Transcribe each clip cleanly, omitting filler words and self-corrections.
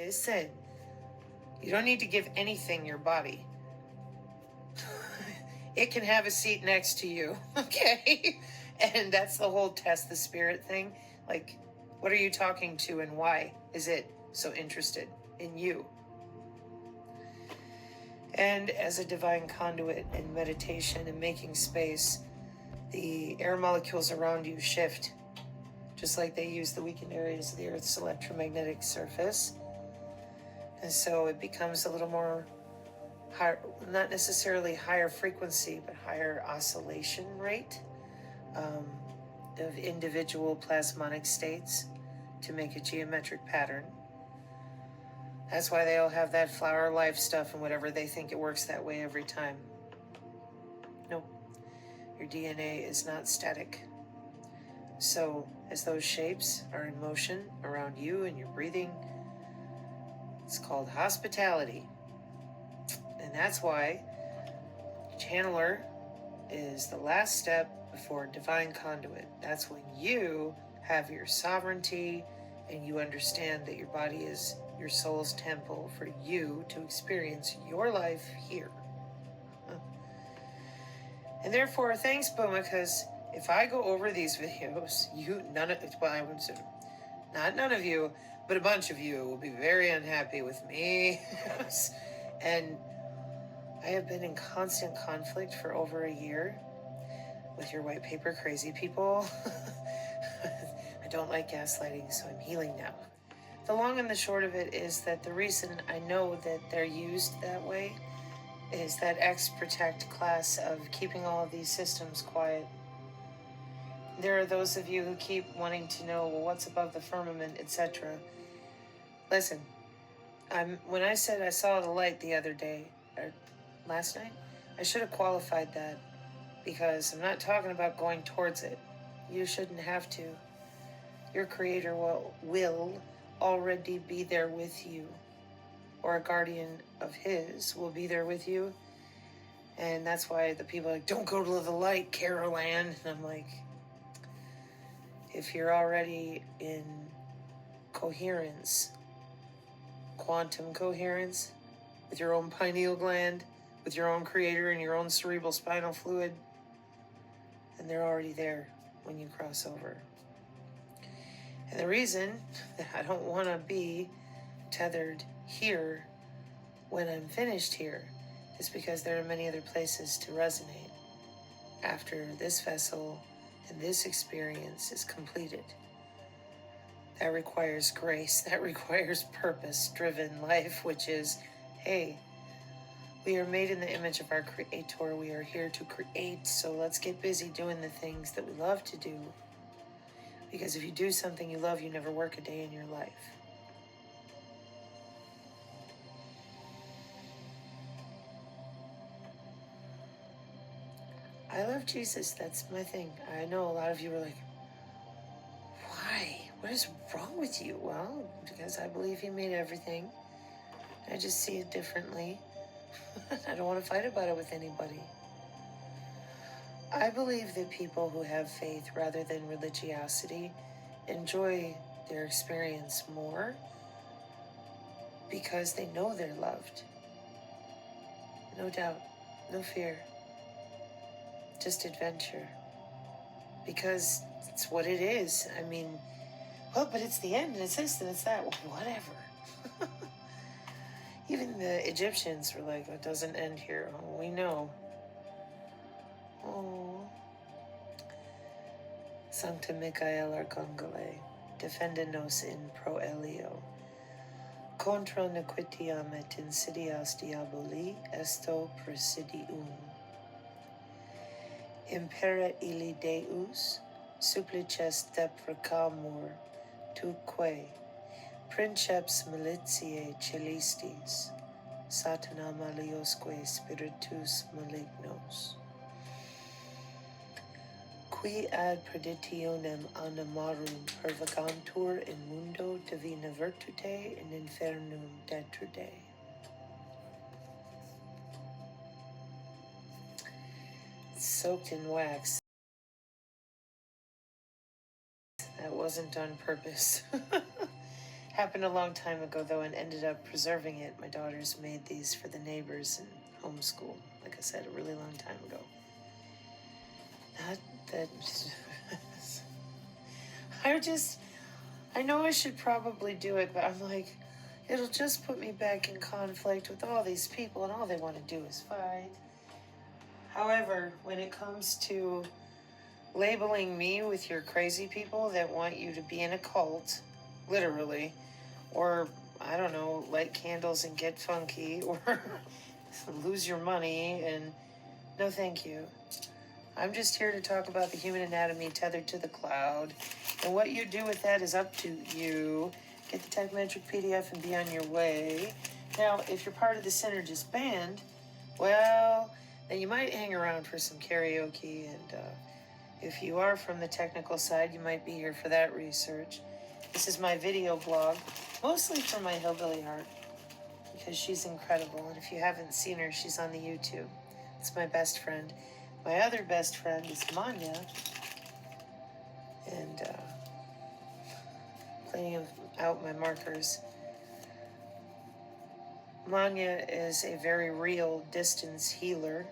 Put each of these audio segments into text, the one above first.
listen, you don't need to give anything your body. It can have a seat next to you, okay? And that's the whole test the spirit thing. Like, what are you talking to and why is it so interested in you? And as a divine conduit in meditation and making space, the air molecules around you shift, just like they use the weakened areas of the Earth's electromagnetic surface. And so it becomes a little more higher, not necessarily higher frequency, but higher oscillation rate of individual plasmonic states to make a geometric pattern. That's why they all have that flower life stuff and whatever. They think it works that way every time. Nope. Your DNA is not static. So as those shapes are in motion around you and you're breathing, it's called hospitality. And that's why channeler is the last step before divine conduit. That's when you have your sovereignty and you understand that your body is your soul's temple for you to experience your life here. And therefore, thanks, Booma, because if I go over these videos, not none of you, but a bunch of you will be very unhappy with me. And I have been in constant conflict for over a year with your white paper crazy people. I don't like gaslighting, so I'm healing now. The long and the short of it is that the reason I know that they're used that way is that X-Protect class of keeping all of these systems quiet. There are those of you who keep wanting to know, well, what's above the firmament, etc. Listen, when I said I saw the light the other day, or last night, I should have qualified that, because I'm not talking about going towards it. You shouldn't have to. Your creator will already be there with you, or a guardian of his will be there with you. And that's why the people are like, don't go to the light, Carol Ann. And I'm like, if you're already in coherence, quantum coherence, with your own pineal gland, with your own creator and your own cerebral spinal fluid, then they're already there when you cross over. And the reason that I don't want to be tethered here when I'm finished here is because there are many other places to resonate after this vessel and this experience is completed. That requires grace, that requires purpose-driven life, which is, hey, we are made in the image of our Creator. We are here to create, so let's get busy doing the things that we love to do. Because if you do something you love, you never work a day in your life. I love Jesus. That's my thing. I know a lot of you are like, why? What is wrong with you? Well, because I believe he made everything. I just see it differently. I don't want to fight about it with anybody. I believe that people who have faith rather than religiosity enjoy their experience more because they know they're loved. No doubt, no fear, just adventure. Because it's what it is. I mean, well, but it's the end, and it's this, and it's that. Well, whatever. Even the Egyptians were like, it doesn't end here. Oh, we know. Oh. Sancta Michael Arcangele, defendenos in pro elio. Contra nequitiam et insidias diaboli esto presidium. Impera illi Deus, supplices deprecamur, tuque, princeps militiae celistis, satana maliosque spiritus malignos. Qui ad perditionem animarum pervagantur in mundo divina virtute in infernum detrude. It's soaked in wax. That wasn't on purpose. Happened a long time ago, though, and ended up preserving it. My daughters made these for the neighbors and homeschool. Like I said, a really long time ago. Not that... I know I should probably do it, but I'm like, it'll just put me back in conflict with all these people, and all they want to do is fight. However, when it comes to labeling me with your crazy people that want you to be in a cult, literally, or, I don't know, light candles and get funky, or lose your money, and no thank you. I'm just here to talk about the human anatomy tethered to the cloud, and what you do with that is up to you. Get the Techmetric PDF and be on your way. Now, if you're part of the Synergist band, well, then you might hang around for some karaoke, and if you are from the technical side, you might be here for that research. This is my video blog, mostly for my hillbilly heart, because she's incredible, and if you haven't seen her, she's on the YouTube. It's my best friend. My other best friend is Manya, and cleaning out my markers. Manya is a very real distance healer.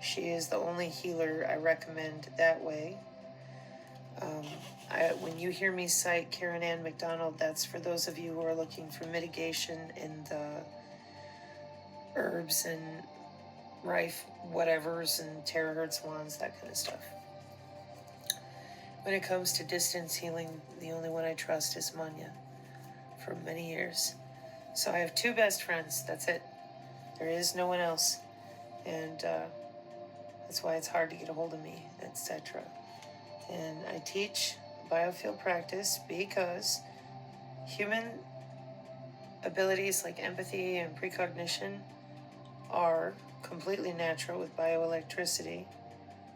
She is the only healer I recommend that way. When you hear me cite Karen Ann McDonald, that's for those of you who are looking for mitigation in the herbs and rife whatevers and terahertz wands, that kind of stuff. When it comes to distance healing, the only one I trust is Manya for many years. So I have two best friends, that's it. There is no one else. And that's why it's hard to get a hold of me, etc. And I teach Biofield practice because human abilities like empathy and precognition are completely natural with bioelectricity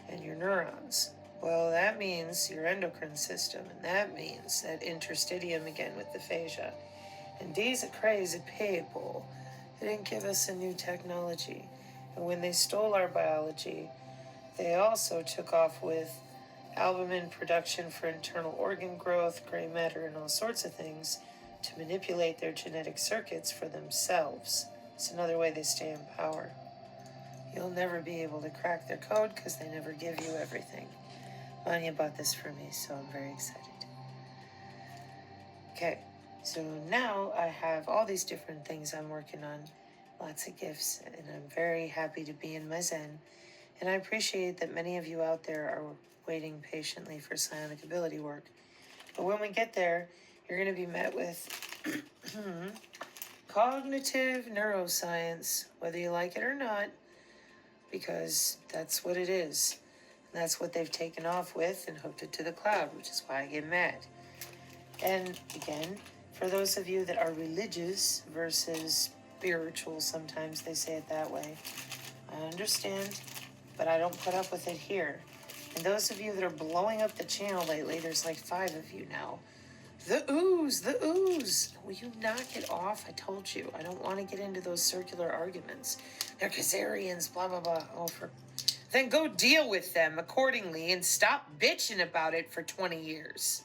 and your neurons. Well, that means your endocrine system, and that means that interstitium again with the fascia. And these are crazy people. They didn't give us a new technology. And when they stole our biology, they also took off with albumin production for internal organ growth, gray matter, and all sorts of things to manipulate their genetic circuits for themselves. It's another way they stay in power. You'll never be able to crack their code because they never give you everything. Manya bought this for me, so I'm very excited. Okay, so now I have all these different things I'm working on, lots of gifts, and I'm very happy to be in my zen. And I appreciate that many of you out there are waiting patiently for psionic ability work. But when we get there, you're going to be met with cognitive neuroscience, whether you like it or not, because that's what it is. And that's what they've taken off with and hooked it to the cloud, which is why I get mad. And again, for those of you that are religious versus spiritual, sometimes they say it that way, I understand, but I don't put up with it here. And those of you that are blowing up the channel lately, there's like 5 of you now. The ooze. Will you knock it off? I told you, I don't want to get into those circular arguments. They're Khazarians, blah, blah, blah. Then go deal with them accordingly and stop bitching about it for 20 years.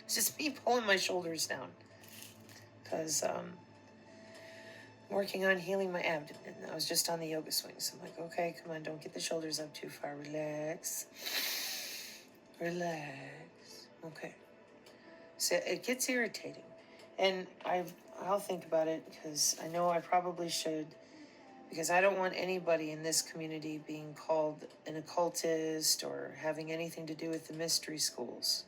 It's just me pulling my shoulders down. Because I'm working on healing my abdomen. I was just on the yoga swings. I'm like, okay, come on, don't get the shoulders up too far. Relax. Okay. So it gets irritating. And I'll think about it because I know I probably should, because I don't want anybody in this community being called an occultist or having anything to do with the mystery schools.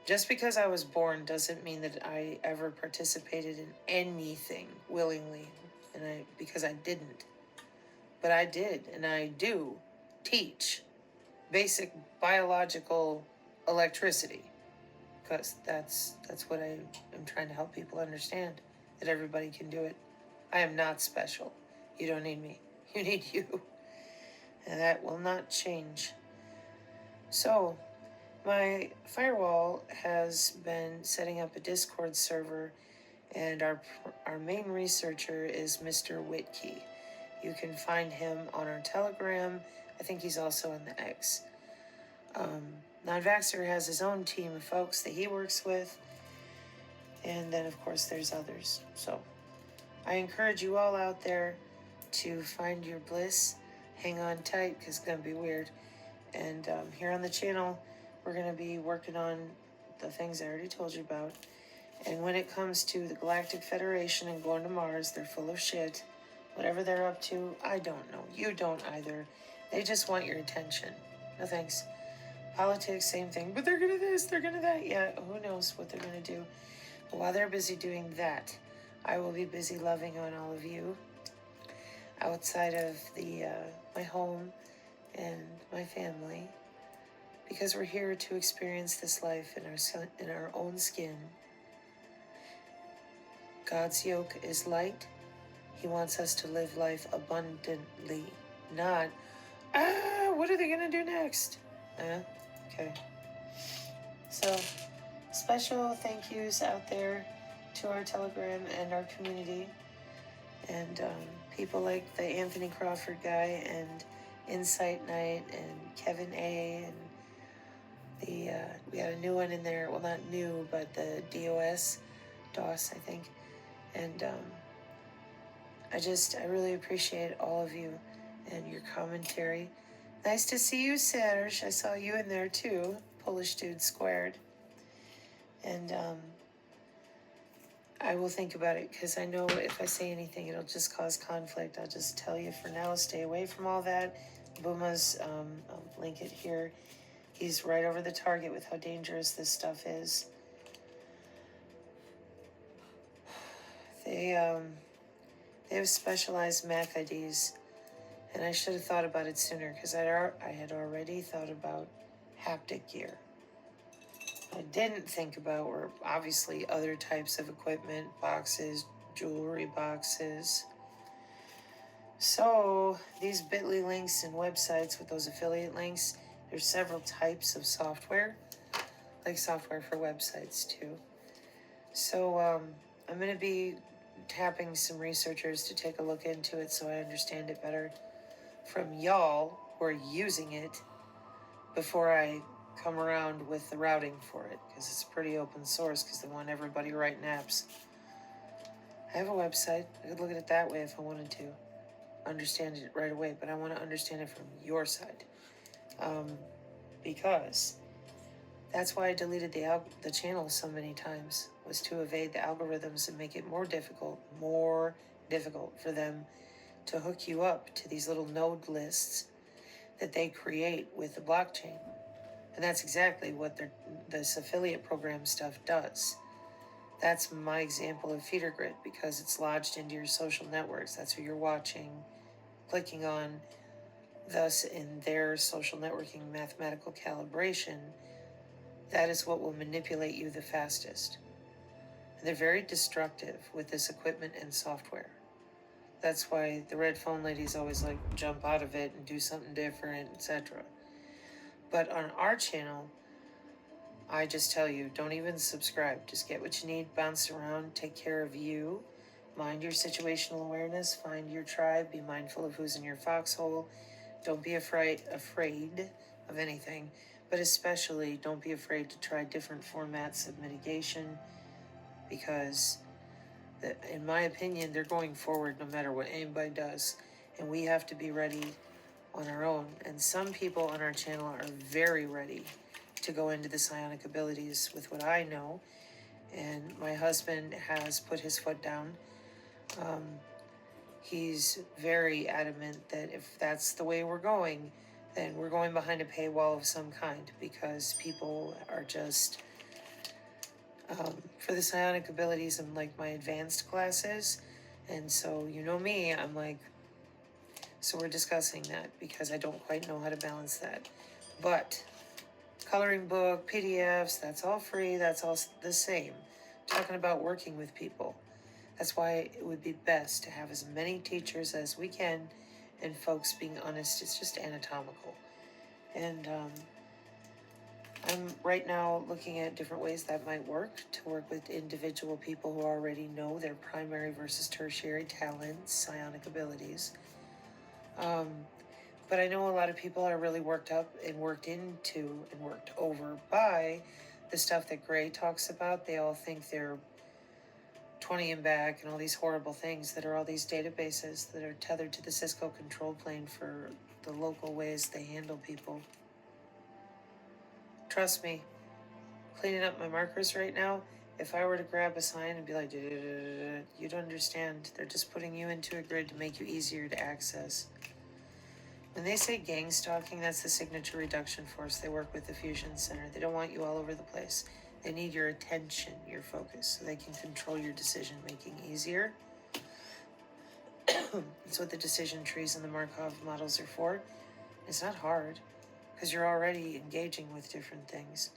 Just because I was born doesn't mean that I ever participated in anything willingly, because I didn't. But I did, and I do teach basic biological electricity, because that's what I am trying to help people understand, that everybody can do it. I am not special. You don't need me. You need you. And that will not change. So, my firewall has been setting up a Discord server, and our main researcher is Mr. Whitkey. You can find him on our Telegram. I think he's also on the X. Non-vaxxer has his own team of folks that he works with. And then, of course, there's others. So I encourage you all out there to find your bliss. Hang on tight, because it's going to be weird. And here on the channel, we're going to be working on the things I already told you about. And when it comes to the Galactic Federation and going to Mars, they're full of shit. Whatever they're up to, I don't know. You don't either. They just want your attention. No thanks. Politics, same thing. But they're gonna this, they're gonna that. Yeah, who knows what they're gonna do. But while they're busy doing that, I will be busy loving on all of you outside of my home and my family, because we're here to experience this life in our own skin. God's yoke is light. He wants us to live life abundantly, not, what are they going to do next? Okay. So, special thank yous out there to our Telegram and our community, and people like the Anthony Crawford guy, and Insight Night, and Kevin A, and we got a new one in there, well, not new, but the DOS, I think, and I really appreciate all of you and your commentary. Nice to see you, Serge. I saw you in there too. Polish Dude Squared. And I will think about it, because I know if I say anything, it'll just cause conflict. I'll just tell you for now, stay away from all that. Booma's, I'll link it here. He's right over the target with how dangerous this stuff is. They have specialized MAC IDs, and I should have thought about it sooner, because I had already thought about haptic gear. I didn't think about were obviously other types of equipment, boxes, jewelry boxes. So these bit.ly links and websites with those affiliate links, there's several types of software, like software for websites too. So I'm going to be tapping some researchers to take a look into it so I understand it better from y'all who are using it before I come around with the routing for it, because it's pretty open source, because they want everybody writing apps. I have a website. I could look at it that way if I wanted to understand it right away, but I want to understand it from your side, because that's why I deleted the channel so many times, was to evade the algorithms and make it more difficult for them to hook you up to these little node lists that they create with the blockchain. And that's exactly what this affiliate program stuff does. That's my example of feeder grid, because it's lodged into your social networks. That's who you're watching, clicking on, thus in their social networking mathematical calibration. That is what will manipulate you the fastest. And they're very destructive with this equipment and software. That's why the red phone ladies always like jump out of it and do something different, etc. But on our channel, I just tell you, don't even subscribe. Just get what you need, bounce around, take care of you, mind your situational awareness, find your tribe, be mindful of who's in your foxhole. Don't be afraid of anything, but especially don't be afraid to try different formats of mitigation, because in my opinion, they're going forward no matter what anybody does, and we have to be ready on our own. And some people on our channel are very ready to go into the psionic abilities with what I know, and my husband has put his foot down. He's very adamant that if that's the way we're going, then we're going behind a paywall of some kind, because people are just for the psionic abilities and like my advanced classes. And so, you know me, I'm like, so we're discussing that, because I don't quite know how to balance that. But coloring book, PDFs, that's all free. That's all the same. Talking about working with people. That's why it would be best to have as many teachers as we can, and folks being honest, it's just anatomical. And I'm right now looking at different ways that might work, to work with individual people who already know their primary versus tertiary talents, psionic abilities. But I know a lot of people are really worked up and worked into and worked over by the stuff that Gray talks about. They all think they're 20 and back and all these horrible things that are all these databases that are tethered to the Cisco control plane for the local ways they handle people. Trust me, cleaning up my markers right now, if I were to grab a sign and be like, you'd understand. They're just putting you into a grid to make you easier to access. When they say gang stalking, that's the signature reduction force. They work with the fusion center. They don't want you all over the place. They need your attention, your focus, so they can control your decision making easier. That's what the decision trees and the Markov models are for. It's not hard, because you're already engaging with different things.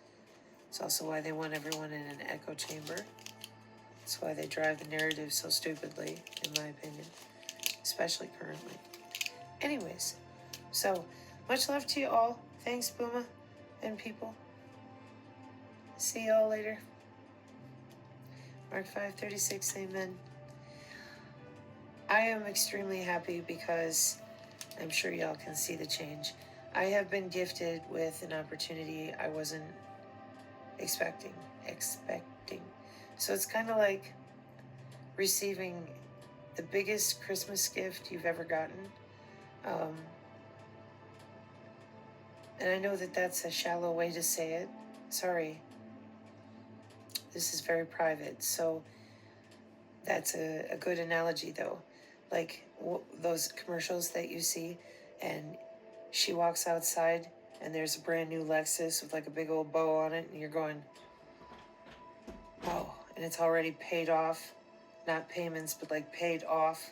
It's also why they want everyone in an echo chamber. That's why they drive the narrative so stupidly, in my opinion, especially currently. Anyways, so much love to you all. Thanks, Booma and people. See y'all later. Mark 536, amen. I am extremely happy because I'm sure y'all can see the change. I have been gifted with an opportunity I wasn't expecting. So it's kind of like receiving the biggest Christmas gift you've ever gotten. And I know that that's a shallow way to say it. Sorry. This is very private. So that's a good analogy, though. Like those commercials that you see, and she walks outside, and there's a brand new Lexus with like a big old bow on it, and you're going, oh, and it's already paid off. Not payments, but like paid off.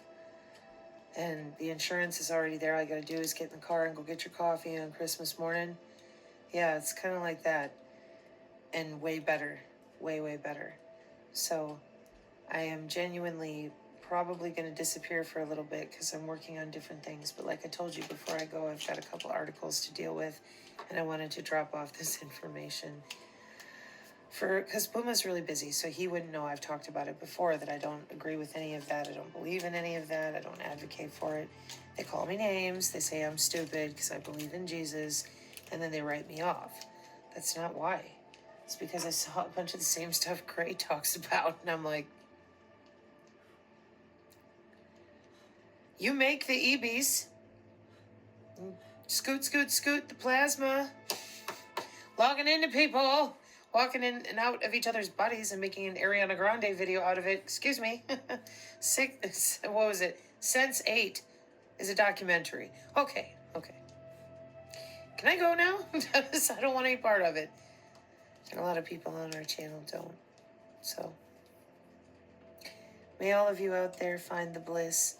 And the insurance is already there. All you gotta do is get in the car and go get your coffee on Christmas morning. Yeah, it's kind of like that. And way better. Way, way better. So I am genuinely probably going to disappear for a little bit because I'm working on different things. But like I told you before I go, I've got a couple articles to deal with, and I wanted to drop off this information because Booma's really busy, so he wouldn't know. I've talked about it before that I don't agree with any of that. I don't believe in any of that. I don't advocate for it. They call me names. They say I'm stupid because I believe in Jesus, and then they write me off. That's not why. It's because I saw a bunch of the same stuff Gray talks about, and I'm like, you make the EBs. Scoot, scoot, scoot, the plasma. Logging into people. Walking in and out of each other's bodies and making an Ariana Grande video out of it. Excuse me. What was it? Sense 8 is a documentary. Okay. Can I go now? I don't want any part of it. And a lot of people on our channel don't. So, may all of you out there find the bliss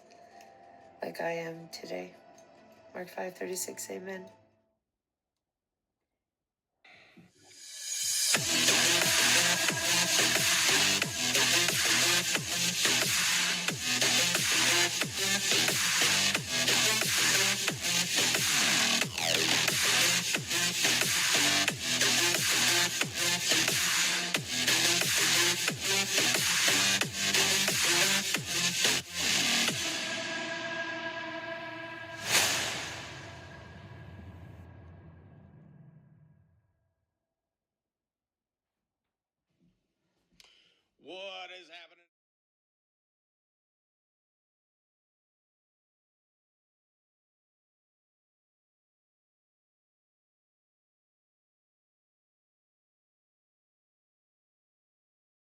like I am today. Mark 536, amen. What is happening?